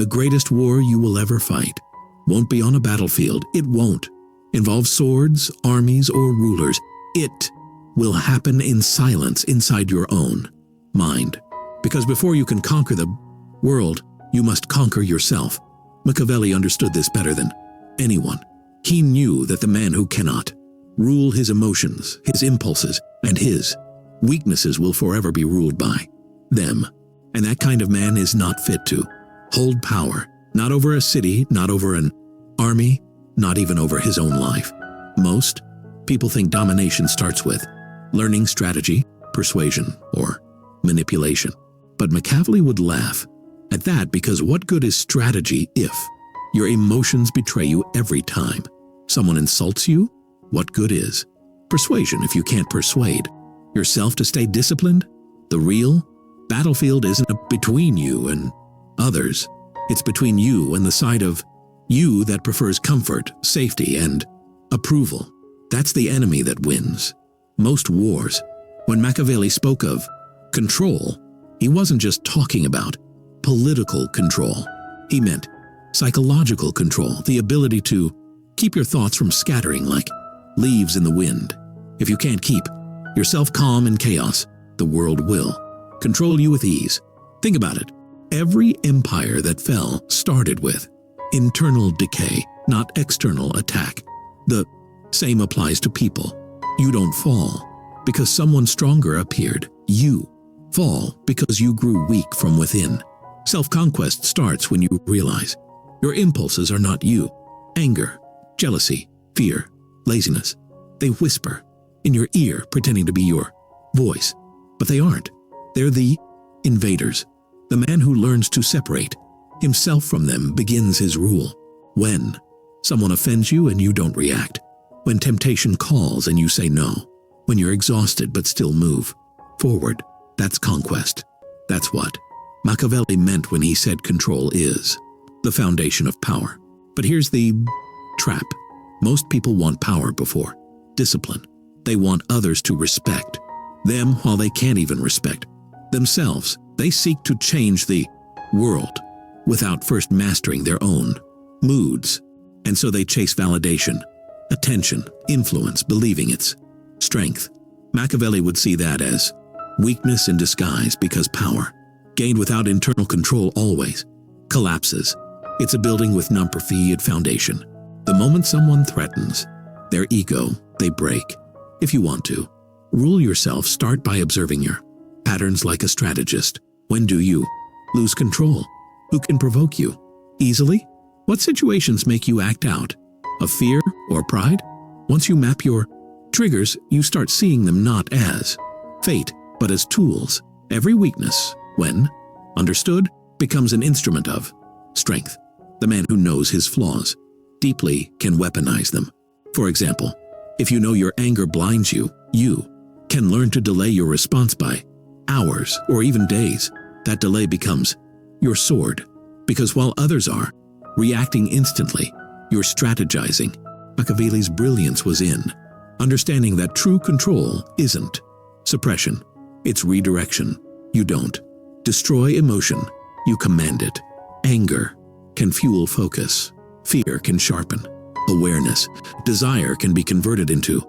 The greatest war you will ever fight won't be on a battlefield. It won't involve swords, armies, or rulers. It will happen in silence inside your own mind. Because before you can conquer the world, you must conquer yourself. Machiavelli understood this better than anyone. He knew that the man who cannot rule his emotions, his impulses, and his weaknesses will forever be ruled by them. And that kind of man is not fit to hold power, not over a city, not over an army, not even over his own life. Most people think domination starts with learning strategy, persuasion, or manipulation. But Machiavelli would laugh at that, because what good is strategy if your emotions betray you every time someone insults you? What good is persuasion if you can't persuade yourself to stay disciplined? The real battlefield isn't between you and others. It's between you and the side of you that prefers comfort, safety, and approval. That's the enemy that wins most wars. When Machiavelli spoke of control, he wasn't just talking about political control. He meant psychological control, the ability to keep your thoughts from scattering like leaves in the wind. If you can't keep yourself calm in chaos, the world will control you with ease. Think about it. Every empire that fell started with internal decay, not external attack. The same applies to people. You don't fall because someone stronger appeared. You fall because you grew weak from within. Self-conquest starts when you realize your impulses are not you. Anger, jealousy, fear, laziness. They whisper in your ear pretending to be your voice, but they aren't. They're the invaders. The man who learns to separate himself from them begins his rule. When someone offends you and you don't react. When temptation calls and you say no. When you're exhausted but still move forward. That's conquest. That's what Machiavelli meant when he said control is the foundation of power. But here's the trap. Most people want power before discipline. They want others to respect them while they can't even respect themselves. They seek to change the world without first mastering their own moods. And so they chase validation, attention, influence, believing it's strength. Machiavelli would see that as weakness in disguise, because power, gained without internal control, always collapses. It's a building with no perfect foundation. The moment someone threatens their ego, they break. If you want to rule yourself, start by observing your patterns like a strategist. When do you lose control? Who can provoke you easily? What situations make you act out of fear or pride? Once you map your triggers, you start seeing them not as fate, but as tools. Every weakness, when understood, becomes an instrument of strength. The man who knows his flaws deeply can weaponize them. For example, if you know your anger blinds you, you can learn to delay your response by hours or even days. That delay becomes your sword, because while others are reacting instantly, you're strategizing. Machiavelli's brilliance was in understanding that true control isn't suppression, it's redirection. You don't destroy emotion, you command it. Anger can fuel focus, fear can sharpen awareness, desire can be converted into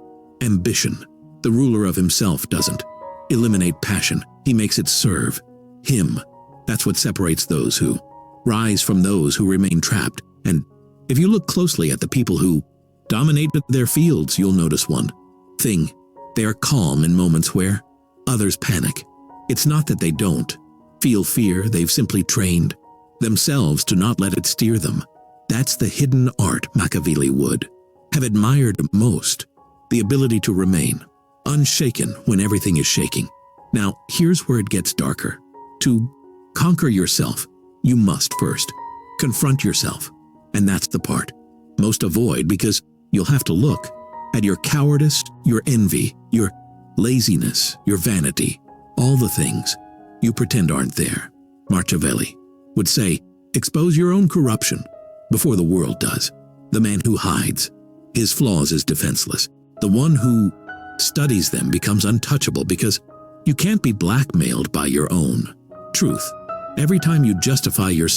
ambition. The ruler of himself doesn't eliminate passion, he makes it serve him. That's what separates those who rise from those who remain trapped. And if you look closely at the people who dominate their fields, you'll notice one thing. They are calm in moments where others panic. It's not that they don't feel fear, they've simply trained themselves to not let it steer them. That's the hidden art Machiavelli would have admired most, the ability to remain unshaken when everything is shaking. Now, here's where it gets darker. To conquer yourself, you must first confront yourself. And that's the part most avoid, because you'll have to look at your cowardice, your envy, your laziness, your vanity, all the things you pretend aren't there. Machiavelli would say, expose your own corruption before the world does. The man who hides his flaws is defenseless. The one who studies them becomes untouchable, because you can't be blackmailed by your own truth. Every time you justify your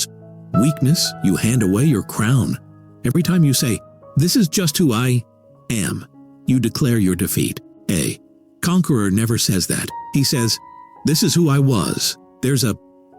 Weakness, you hand away your crown. Every time you say, "This is just who I am," you declare your defeat. A conqueror never says that. He says, "This is who I was." There's a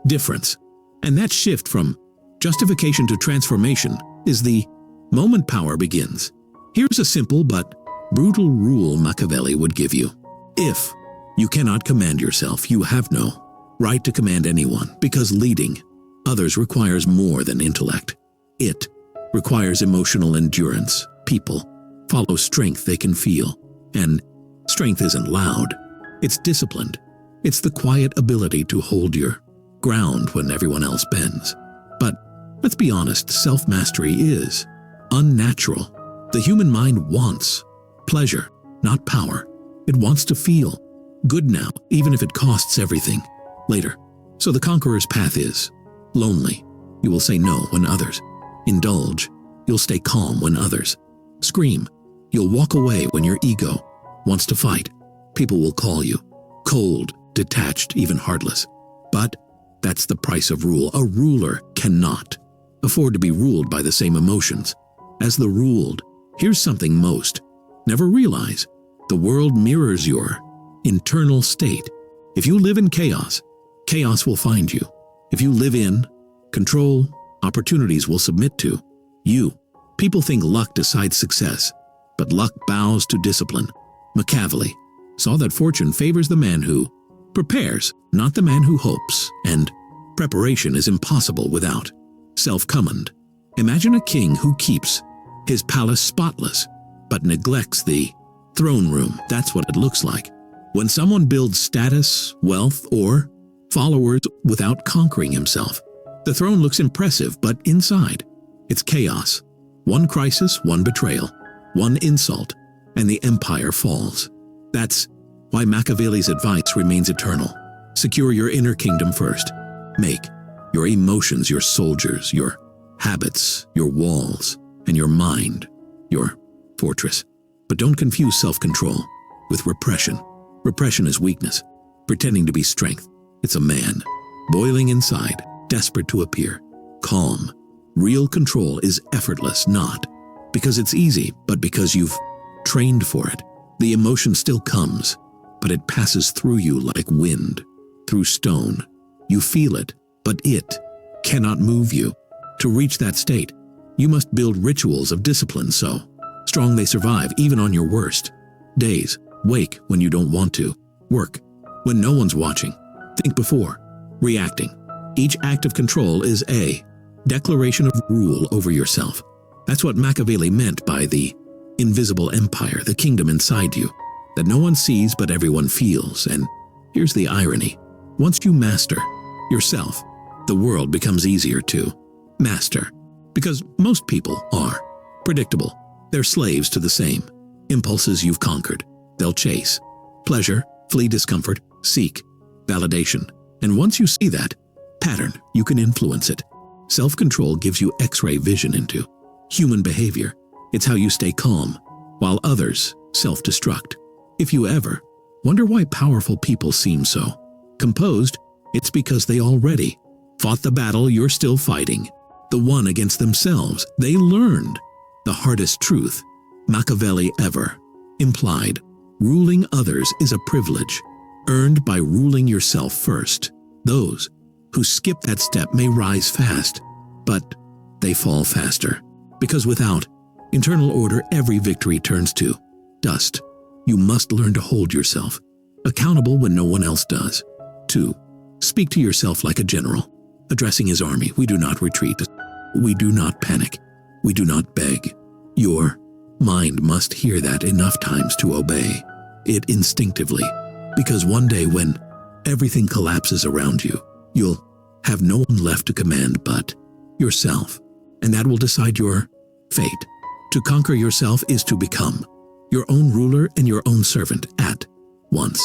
difference. And that shift from justification to transformation is the moment power begins. Here's a simple but brutal rule Machiavelli would give you. If you cannot command yourself, you have no right to command anyone, because leading others requires more than intellect. It requires emotional endurance. People follow strength they can feel, and strength isn't loud. It's disciplined. It's the quiet ability to hold your ground when everyone else bends. But let's be honest, self-mastery is unnatural. The human mind wants pleasure, not power. It wants to feel good now, even if it costs everything later. So the conqueror's path is lonely. You will say no when others indulge. You'll stay calm when others scream. You'll walk away when your ego wants to fight. People will call you cold, detached, even heartless. But that's the price of rule. A ruler cannot afford to be ruled by the same emotions as the ruled. Here's something most never realize. The world mirrors your internal state. If you live in chaos, chaos will find you. If you live in control, opportunities will submit to you. People think luck decides success, but luck bows to discipline. Machiavelli saw that fortune favors the man who prepares, not the man who hopes, and preparation is impossible without self-command. Imagine a king who keeps his palace spotless, but neglects the throne room. That's what it looks like when someone builds status, wealth, or followers without conquering himself. The throne looks impressive, but inside, it's chaos. One crisis, one betrayal, one insult, and the empire falls. That's why Machiavelli's advice remains eternal. Secure your inner kingdom first. Make your emotions your soldiers, your habits your walls, and your mind your fortress. But don't confuse self-control with repression. Repression is weakness, pretending to be strength. It's a man, boiling inside, desperate to appear calm. Real control is effortless, not because it's easy, but because you've trained for it. The emotion still comes, but it passes through you like wind through stone. You feel it, but it cannot move you. To reach that state, you must build rituals of discipline so strong they survive even on your worst days. Wake when you don't want to. Work when no one's watching. Think before reacting. Each act of control is a declaration of rule over yourself. That's what Machiavelli meant by the invisible empire, the kingdom inside you, that no one sees but everyone feels. And here's the irony. Once you master yourself, the world becomes easier to master. Because most people are predictable. They're slaves to the same impulses you've conquered. They'll chase pleasure, flee discomfort, seek validation. And once you see that pattern, you can influence it. Self-control gives you X-ray vision into human behavior. It's how you stay calm while others self-destruct. If you ever wonder why powerful people seem so composed, it's because they already fought the battle you're still fighting, the one against themselves. They learned the hardest truth Machiavelli ever implied. Ruling others is a privilege earned by ruling yourself first. Those who skip that step may rise fast, but they fall faster. Because without internal order, every victory turns to dust. You must learn to hold yourself accountable when no one else does. 2. Speak to yourself like a general addressing his army. We do not retreat. We do not panic. We do not beg. Your mind must hear that enough times to obey it instinctively, because one day when everything collapses around you, you'll have no one left to command but yourself, and that will decide your fate. To conquer yourself is to become your own ruler and your own servant at once.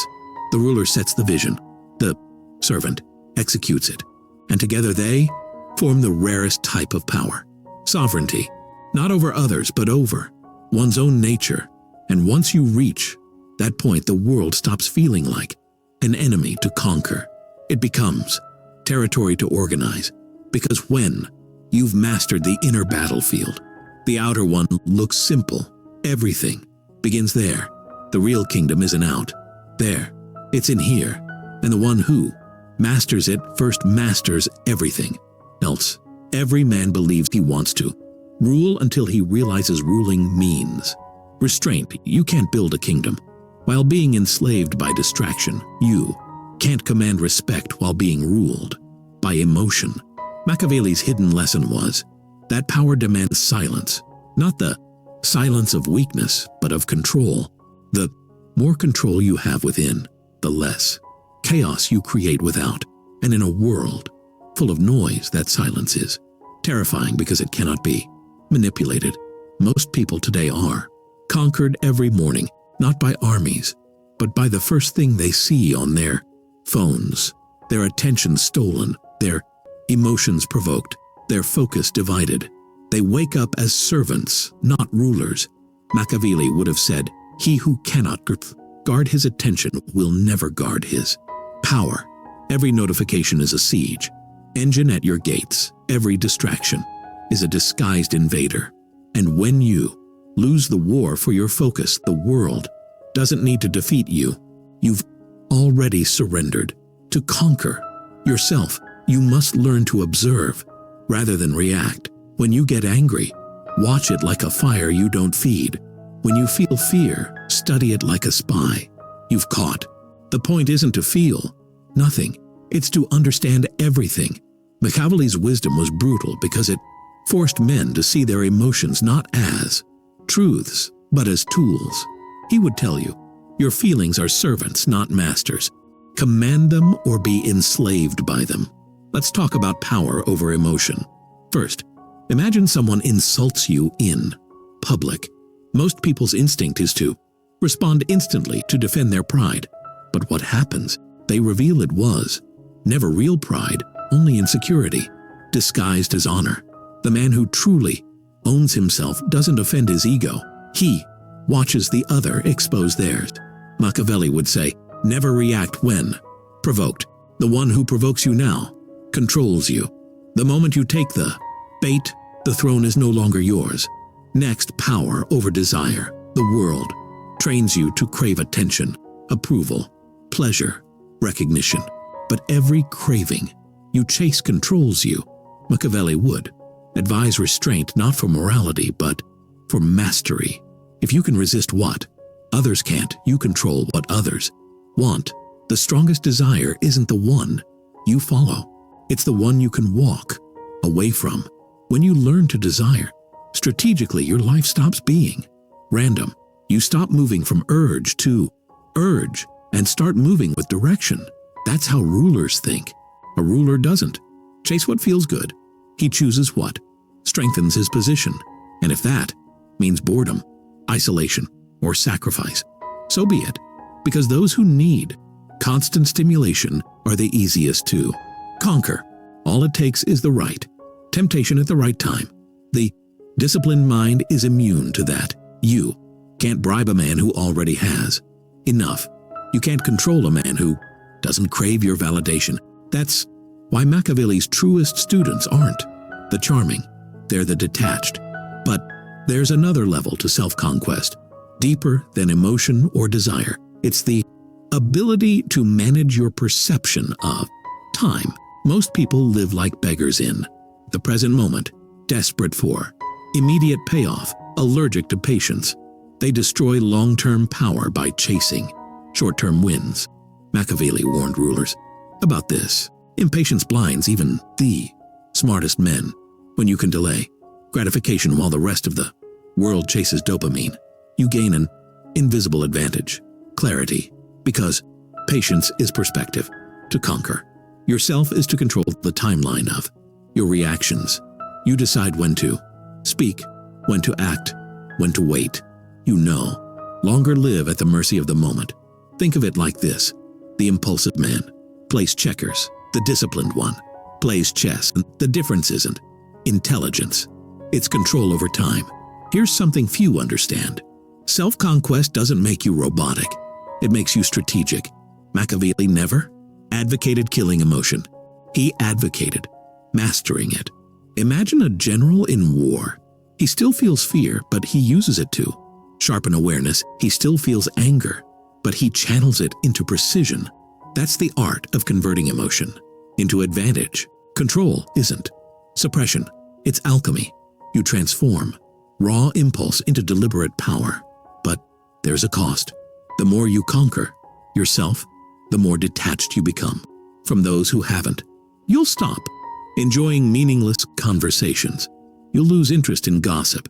The ruler sets the vision, the servant executes it, and together they form the rarest type of power. Sovereignty, not over others, but over one's own nature. And once you reach that point, the world stops feeling like an enemy to conquer. It becomes territory to organize, because when You've mastered the inner battlefield. The outer one looks simple. Everything begins there. The real kingdom isn't out there. It's in here. And the one who masters it first masters everything else. Every man believes he wants to rule until he realizes ruling means restraint. You can't build a kingdom while being enslaved by distraction. You can't command respect while being ruled by emotion. Machiavelli's hidden lesson was that power demands silence, not the silence of weakness, but of control. The more control you have within, the less chaos you create without. And in a world full of noise, that silence is terrifying because it cannot be manipulated. Most people today are conquered every morning, not by armies, but by the first thing they see on their phones, their attention stolen, their emotions provoked, their focus divided. They wake up as servants, not rulers. Machiavelli would have said, "He who cannot guard his attention will never guard his power." Every notification is a siege engine at your gates. Every distraction is a disguised invader. And when you lose the war for your focus, the world doesn't need to defeat you. You've already surrendered. To conquer yourself, you must learn to observe rather than react. When you get angry, watch it like a fire you don't feed. When you feel fear, study it like a spy you've caught. The point isn't to feel nothing, it's to understand everything. Machiavelli's wisdom was brutal because it forced men to see their emotions not as truths, but as tools. He would tell you, your feelings are servants, not masters. Command them or be enslaved by them. Let's talk about power over emotion. First, imagine someone insults you in public. Most people's instinct is to respond instantly to defend their pride. But what happens? They reveal it was never real pride, only insecurity, disguised as honor. The man who truly owns himself doesn't offend his ego. He watches the other expose theirs. Machiavelli would say, never react when provoked. The one who provokes you now controls you. The moment you take the bait, the throne is no longer yours. Next, power over desire. The world trains you to crave attention, approval, pleasure, recognition. But every craving you chase controls you. Machiavelli would advise restraint not for morality, but for mastery. If you can resist what others can't, you control what others want. The strongest desire isn't the one you follow. It's the one you can walk away from. When you learn to desire strategically, your life stops being random. You stop moving from urge to urge and start moving with direction. That's how rulers think. A ruler doesn't chase what feels good. He chooses what strengthens his position. And if that means boredom, isolation, or sacrifice, so be it. Because those who need constant stimulation are the easiest to conquer. All it takes is the right temptation at the right time. The disciplined mind is immune to that. You can't bribe a man who already has enough. You can't control a man who doesn't crave your validation. That's why Machiavelli's truest students aren't the charming, they're the detached. But there's another level to self-conquest, deeper than emotion or desire. It's the ability to manage your perception of time. Most people live like beggars in the present moment, desperate for immediate payoff, allergic to patience. They destroy long-term power by chasing short-term wins. Machiavelli warned rulers about this. Impatience blinds even the smartest men. When you can delay gratification while the rest of the world chases dopamine, you gain an invisible advantage, clarity, because patience is perspective. To conquer yourself is to control the timeline of your reactions. You decide when to speak, when to act, when to wait. You no longer live at the mercy of the moment. Think of it like this. The impulsive man plays checkers. The disciplined one plays chess. The difference isn't intelligence, it's control over time. Here's something few understand. Self-conquest doesn't make you robotic. It makes you strategic. Machiavelli never advocated killing emotion. He advocated mastering it. Imagine a general in war. He still feels fear, but he uses it to sharpen awareness. He still feels anger, but he channels it into precision. That's the art of converting emotion into advantage. Control isn't suppression. It's alchemy. You transform raw impulse into deliberate power. But there's a cost. The more you conquer yourself, the more detached you become from those who haven't. You'll stop enjoying meaningless conversations. You'll lose interest in gossip,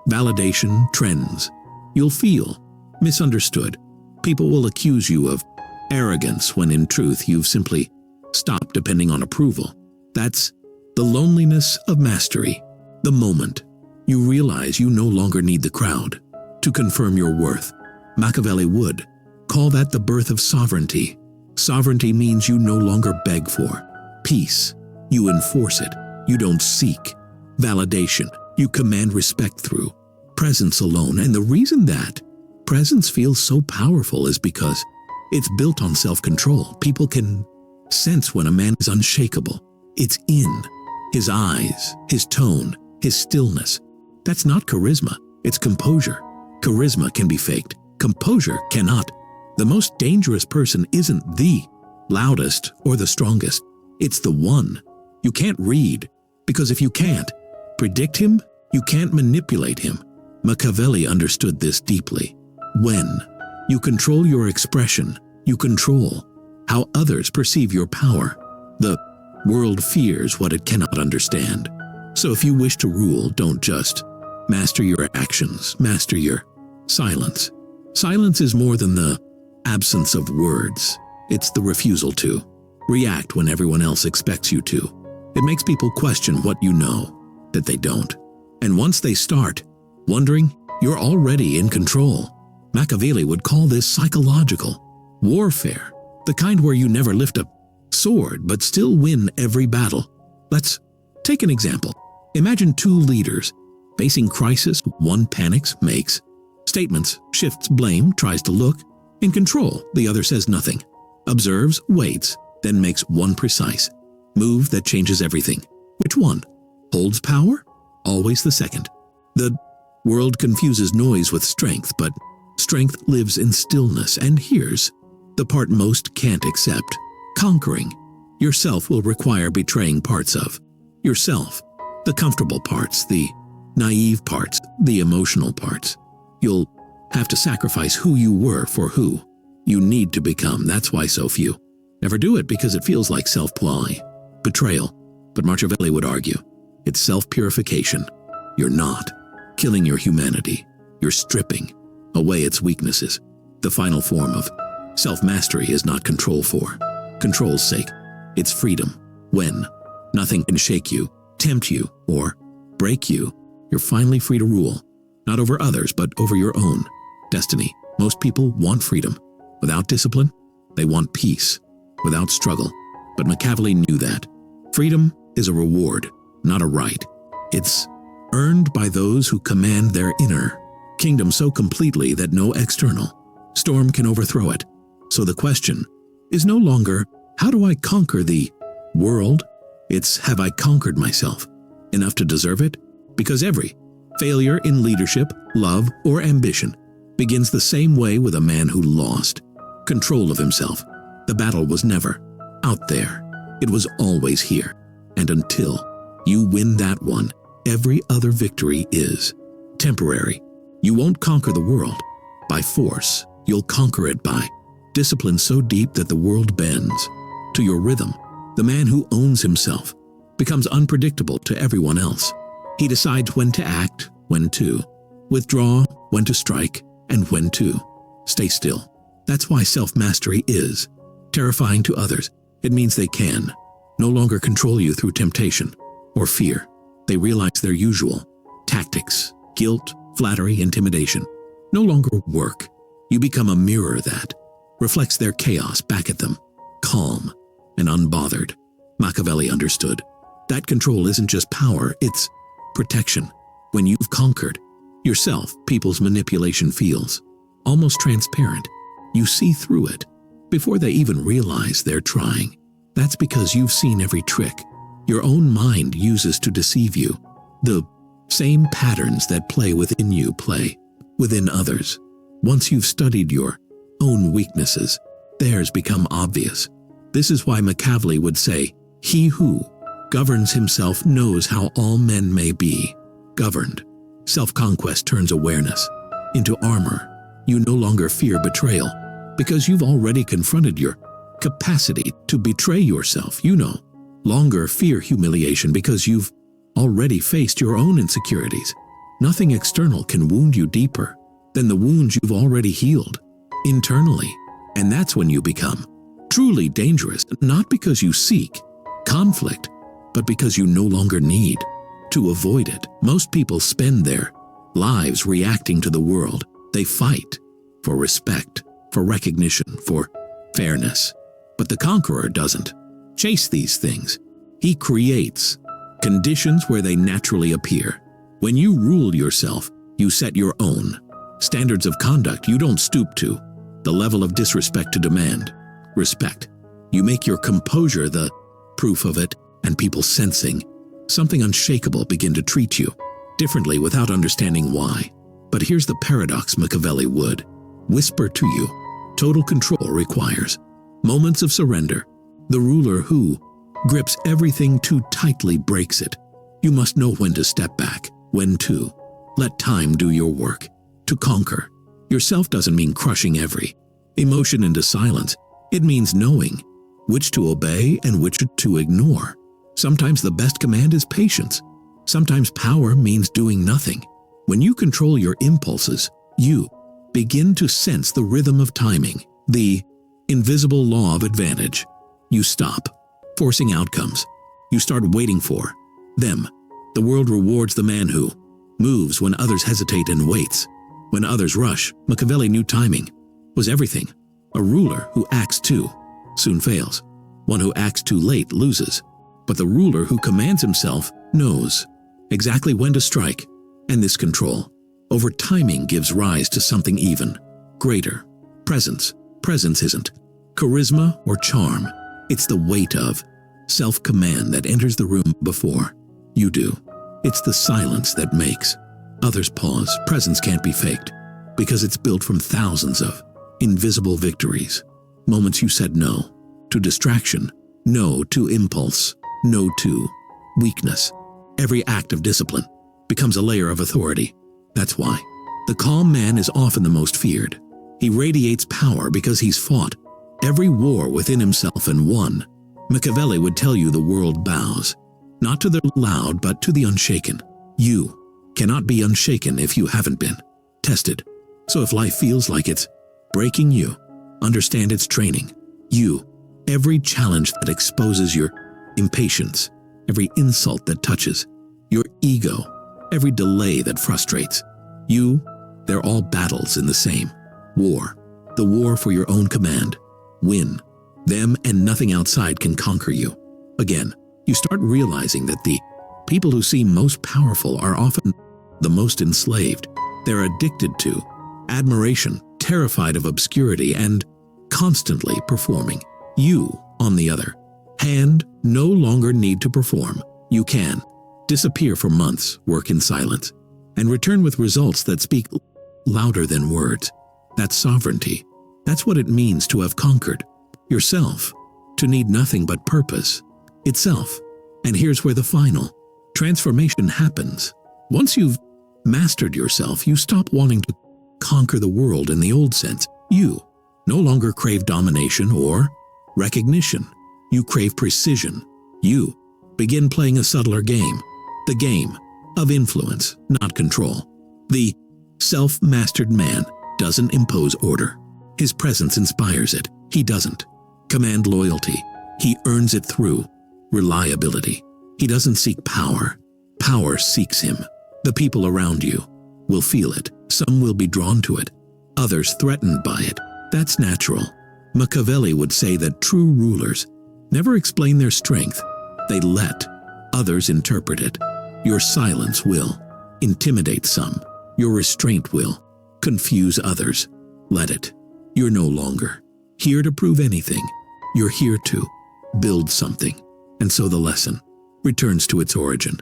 validation, trends. You'll feel misunderstood. People will accuse you of arrogance when in truth you've simply stopped depending on approval. That's the loneliness of mastery. The moment you realize you no longer need the crowd to confirm your worth. Machiavelli would call that the birth of sovereignty. Sovereignty means you no longer beg for peace. You enforce it. You don't seek validation. You command respect through presence alone. And the reason that presence feels so powerful is because it's built on self-control. People can sense when a man is unshakable. It's in his eyes, his tone, his stillness. That's not charisma. It's composure. Charisma can be faked. Composure cannot. The most dangerous person isn't the loudest or the strongest. It's the one you can't read, because if you can't predict him, you can't manipulate him. Machiavelli understood this deeply. When you control your expression, you control how others perceive your power. The world fears what it cannot understand. So if you wish to rule, don't just master your actions, master your silence. Silence is more than the absence of words. It's the refusal to react when everyone else expects you to. It makes people question what you know that they don't. And once they start wondering, you're already in control. Machiavelli would call this psychological warfare, the kind where you never lift a sword but still win every battle. Let's take an example. Imagine two leaders facing crisis. One panics, makes statements, shifts blame, tries to look in control. The other says nothing, observes, waits, then makes one precise move that changes everything. Which one holds power? Always the second. The world confuses noise with strength, but strength lives in stillness. And here's the part most can't accept. Conquering yourself will require betraying parts of yourself. The comfortable parts, the naive parts, the emotional parts. You'll have to sacrifice who you were for who you need to become. That's why so few never do it, because it feels like self-ply, betrayal. But Machiavelli would argue, it's self-purification. You're not killing your humanity. You're stripping away its weaknesses. The final form of self-mastery is not control for control's sake. It's freedom. When nothing can shake you, tempt you, or break you, you're finally free to rule, not over others, but over your own destiny. Most people want freedom. Without discipline, they want peace. Without struggle. But Machiavelli knew that freedom is a reward, not a right. It's earned by those who command their inner kingdom so completely that no external storm can overthrow it. So the question is no longer, how do I conquer the world? It's, have I conquered myself enough to deserve it? Because every failure in leadership, love, or ambition begins the same way, with a man who lost control of himself. The battle was never out there. It was always here. And until you win that one, every other victory is temporary. You won't conquer the world by force. You'll conquer it by discipline so deep that the world bends to your rhythm. The man who owns himself becomes unpredictable to everyone else. He decides when to act, when to withdraw, when to strike, and when to stay still. That's why self-mastery is terrifying to others. It means they can no longer control you through temptation or fear. They realize their usual tactics, guilt, flattery, intimidation, no longer work. You become a mirror that reflects their chaos back at them, calm and unbothered. Machiavelli understood that control isn't just power, it's protection. When you've conquered yourself, people's manipulation feels almost transparent. You see through it before they even realize they're trying. That's because you've seen every trick your own mind uses to deceive you. The same patterns that play within you play within others. Once you've studied your own weaknesses, theirs become obvious. This is why Machiavelli would say, "He who governs himself knows how all men may be governed." Self-conquest turns awareness into armor. You no longer fear betrayal because you've already confronted your capacity to betray yourself. You no longer fear humiliation because you've already faced your own insecurities. Nothing external can wound you deeper than the wounds you've already healed internally. And that's when you become truly dangerous, not because you seek conflict, but because you no longer need to avoid it. Most people spend their lives reacting to the world. They fight for respect, for recognition, for fairness. But the conqueror doesn't chase these things. He creates conditions where they naturally appear. When you rule yourself, you set your own standards of conduct. You don't stoop to the level of disrespect to demand respect. You make your composure the proof of it, and people sensing something unshakable begin to treat you differently without understanding why. But here's the paradox Machiavelli would whisper to you. Total control requires moments of surrender. The ruler who grips everything too tightly breaks it. You must know when to step back, when to let time do your work. To conquer yourself doesn't mean crushing every emotion into silence. It means knowing which to obey and which to ignore. Sometimes the best command is patience. Sometimes power means doing nothing. When you control your impulses, you begin to sense the rhythm of timing, the invisible law of advantage. You stop forcing outcomes. You start waiting for them. The world rewards the man who moves when others hesitate and waits when others rush. Machiavelli knew timing was everything. A ruler who acts too soon fails. One who acts too late loses. But the ruler who commands himself knows exactly when to strike. And this control over timing gives rise to something even greater. Presence. Presence isn't charisma or charm. It's the weight of self-command that enters the room before you do. It's the silence that makes others pause. Presence can't be faked because it's built from thousands of invisible victories. Moments you said no to distraction, no to impulse, no to weakness. Every act of discipline becomes a layer of authority. That's why the calm man is often the most feared. He radiates power because he's fought every war within himself and won. Machiavelli would tell you the world bows, not to the loud but to the unshaken. You cannot be unshaken if you haven't been tested. So if life feels like it's breaking you, understand it's training you. Every challenge that exposes your impatience, every insult that touches your ego, every delay that frustrates you, they're all battles in the same war. The war for your own command. Win them and nothing outside can conquer you. Again, you start realizing that the people who seem most powerful are often the most enslaved. They're addicted to admiration, terrified of obscurity, and constantly performing. You, on the other hand, no longer need to perform. You can disappear for months, work in silence, and return with results that speak louder than words. That's sovereignty. That's what it means to have conquered yourself, to need nothing but purpose itself. And here's where the final transformation happens. Once you've mastered yourself, you stop wanting to conquer the world in the old sense. You no longer crave domination or recognition. You crave precision. You begin playing a subtler game, the game of influence, not control. The self-mastered man doesn't impose order. His presence inspires it. He doesn't command loyalty. He earns it through reliability. He doesn't seek power. Power seeks him. The people around you will feel it. Some will be drawn to it, others threatened by it. That's natural. Machiavelli would say that true rulers never explain their strength. They let others interpret it. Your silence will intimidate some. Your restraint will confuse others. Let it. You're no longer here to prove anything. You're here to build something. And so the lesson returns to its origin.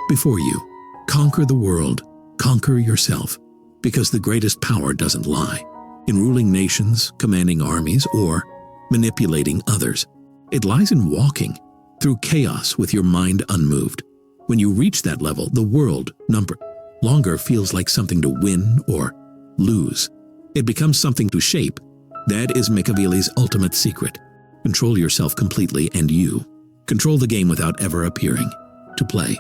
Before you, conquer the world, conquer yourself, because the greatest power doesn't lie in ruling nations, commanding armies, or manipulating others. It lies in walking through chaos with your mind unmoved. When you reach that level, the world no longer feels like something to win or lose. It becomes something to shape. That is Machiavelli's ultimate secret. Control yourself completely and you control the game without ever appearing to play.